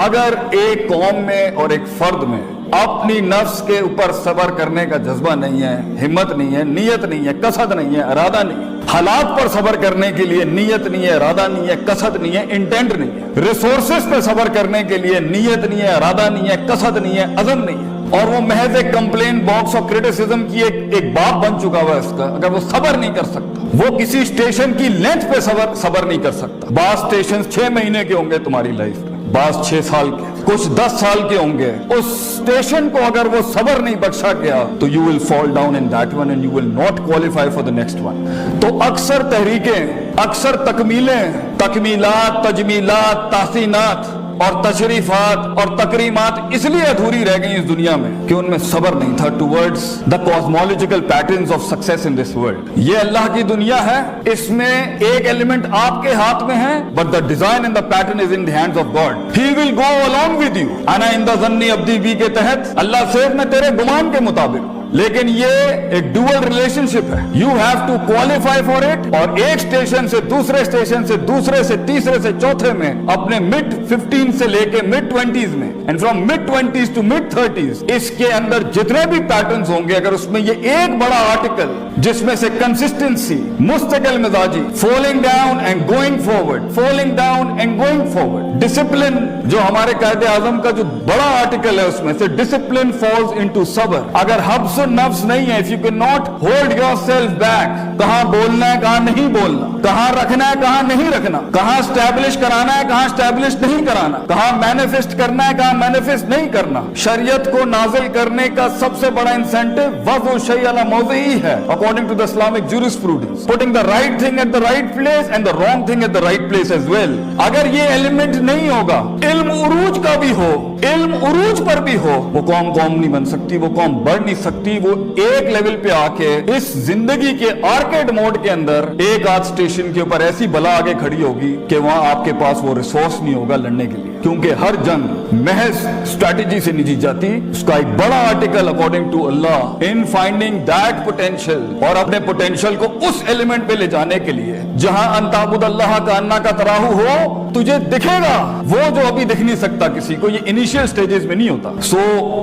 اگر ایک قوم میں اور ایک فرد میں اپنی نفس کے اوپر صبر کرنے کا جذبہ نہیں ہے، ہمت نہیں ہے، نیت نہیں ہے، قصد نہیں ہے، ارادہ نہیں ہے، حالات پر صبر کرنے کے لیے نیت نہیں ہے، ارادہ نہیں ہے، قصد نہیں ہے، انٹینٹ نہیں ہے، ریسورسز پہ صبر کرنے کے لیے نیت نہیں ہے، ارادہ نہیں ہے، قصد نہیں ہے، عزم نہیں ہے، اور وہ محض ایک کمپلین باکس اور کرٹیسزم کی ایک باب بن چکا ہوا ہے اس کا، اگر وہ صبر نہیں کر سکتا، وہ کسی اسٹیشن کی لینتھ پہ صبر نہیں کر سکتا۔ بعض اسٹیشن 6 مہینے کے ہوں گے تمہاری لائف میں، بعض 6 سال کے، کچھ 10 سال کے ہوں گے، اس اسٹیشن کو اگر وہ صبر نہیں بخشا گیا تو you will fall down in that one and you will not qualify for the next one۔ تو اکثر تحریکیں، اکثر تکمیلیں، تکمیلات، تجمیلات، تحسینات اور تشریفات اور تکریمات اس لیے ادھوری رہ گئی اس دنیا میں کہ ان میں صبر نہیں تھا towards the cosmological patterns of success in this world۔ یہ اللہ کی دنیا ہے، اس میں ایک ایلیمنٹ آپ کے ہاتھ میں ہے، but the design and the pattern is in the hands of God۔ He will go along with you۔ انا عند ظن عبدی بی کے تحت اللہ صرف میں تیرے گمان کے مطابق، لیکن یہ ایک ڈوئل ریلیشن شپ ہے، you have to qualify for it, اور ایک اسٹیشن سے دوسرے اسٹیشن سے دوسرے سے تیسرے سے چوتھے میں، اپنے mid 15 سے لے کے mid 20s میں، and from mid 20s to mid 30s، اس کے اندر جتنے بھی پیٹرنز ہوں گے، اگر اس میں یہ ایک بڑا آرٹیکل جس میں سے کنسسٹنسی، مستقل مزاجی، falling down and going forward, falling down and going forward, discipline جو ہمارے قائد اعظم کا جو بڑا آرٹیکل ہے اس میں سے ڈسپلن فالز انٹو صبر، اگر حبس نفس نہیں ہے، if you cannot hold yourself back، کہاں بولنا ہے کہاں نہیں بولنا، کہاں رکھنا ہے کہاں نہیں رکھنا، کہاں اسٹیبلش کرانا ہے کہاں اسٹیبلش نہیں کرانا، کہاں مینیفیسٹ کرنا ہے کہاں مینیفیسٹ نہیں کرنا۔ شریعت کو نازل کرنے کا سب سے بڑا انسینٹو وضع الشیء علی موضعہ ہے، according to the Islamic jurisprudence، putting the right thing at the right place and the wrong thing at the right place as well۔ اگر یہ ایلیمنٹ نہیں ہوگا، علم عروج کا بھی ہو، علم عروج پر بھی ہو، وہ قوم نہیں بن سکتی، وہ قوم بڑھ نہیں سکتی۔ وہ ایک لیول پہ آ کے اس زندگی کے آرکیڈ موڈ کے اندر ایک آدھ اسٹیشن کے اوپر ایسی بلا آگے کھڑی ہوگی کہ وہاں آپ کے پاس وہ ریسورس نہیں ہوگا لڑنے کے لیے، کیونکہ ہر جنگ محض اسٹریٹجی سے نہیں جیت جاتی۔ اس کا ایک بڑا آرٹیکل اکارڈنگ ٹو اللہ ان فائنڈنگ دیٹ پوٹینشیل، اور اپنے پوٹینشیل کو اس ایلیمنٹ پہ لے جانے کے لیے جہاں ان تعبد اللہ کا انا کا تراہو ہو، تجھے دکھے گا وہ جو ابھی دکھ نہیں سکتا کسی کو، یہ انیشیل سٹیجز میں نہیں ہوتا۔ سو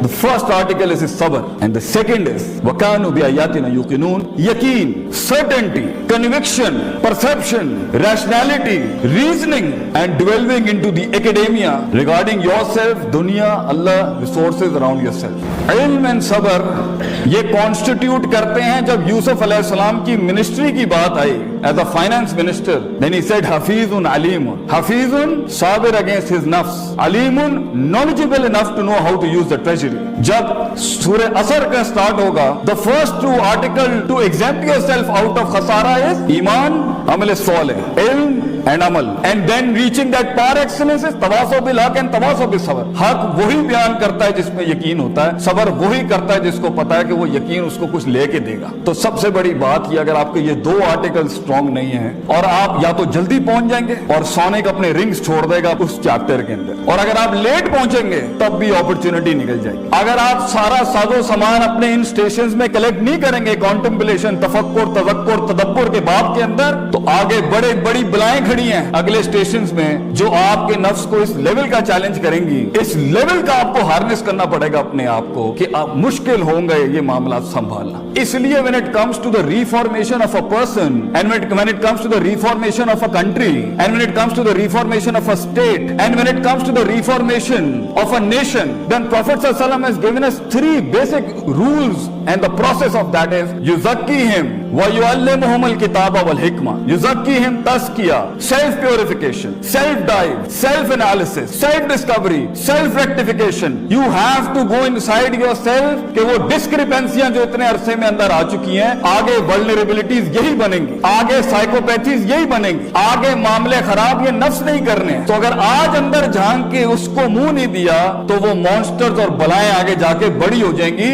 the first article is صبر and the second is وَكَانُوا بِآيَاتِنَا يُوقِنُونَ، یقین، certainty، conviction، perception، rationality، reasoning and delving into the academia regarding yourself، دنیا، اللہ، resources around yourself۔ علم and صبر یہ constitute کرتے ہیں۔ جب یوسف علیہ السلام کی منسٹری کی بات آئی as a finance minister, then he said Hafeez Aleem, Hafeez Sabir against his نفس، علیم knowledgeable enough to know how to use the treasury۔ جب سورہ اثر کا سٹارٹ ہوگا، the first two article to exempt yourself out of خسارہ is ایمان، عمل صالح، علم and عمل، and then reaching that par excellence is تواصوا بالحق and تواصوا بالصبر۔ حق وہی بیان کرتا ہے جس میں یقین ہوتا ہے، صبر وہی کرتا ہے جس کو پتا ہے کہ وہ یقین اس کو کچھ لے کے دے گا۔ تو سب سے بڑی بات یہ، اگر آپ کے یہ دو آرٹیکل سٹرونگ نہیں ہیں، اور آپ یا تو جلدی پہنچ جائیں گے اور سونک اپنے رنگز چھوڑ دے گا اس چیپٹر کے اندر، اور اگر آپ لیٹ پہنچیں گے تب بھی اپرچونٹی نکل جائے گی۔ اگر آپ سارا ساز و سامان اپنے ان سٹیشنز میں کلیکٹ نہیں کریں گے، کانٹمپلیشن، تفکر، تذکر، تدبر کے باب کے اندر، تو آگے بڑی بلائیں کھڑی ہیں اگلے سٹیشنز میں جو آپ کے نفس کو اس لیول کا چیلنج کریں گی، اس لیول کا آپ کو ہارنس کرنا پڑے گا اپنے آپ کو کہ آپ مشکل ہوں گے یہ معاملات سنبھالنا۔ اس لیے when it comes to the reformation of a person and when it comes to the reformation of a country and when it comes to the reformation of a state and when it comes to the reformation of a nation, then Prophet ﷺ has given us 3 basic rules, and the process of that is yuzakkihim wa yuallimuhum al-kitaba wal hikma۔ yuzakkihim tazkiyah، self purification، self dive، self analysis، self discovery، self rectification۔ you have to go inside yourself کہ وہ ڈسکریپنسیاں جو اتنے عرصے میں اندر آ چکی ہیں، آگے vulnerabilities یہی بنیں گی، آگے سائیکوپیتھیز یہی بنیں گی، آگے معاملے خراب یہ نفس نہیں کرنے۔ تو اگر آج اندر جھانک کے اس کو منہ نہیں دیا تو وہ مانسٹرز اور بلائیں آگے جا کے بڑی ہو جائیں گی۔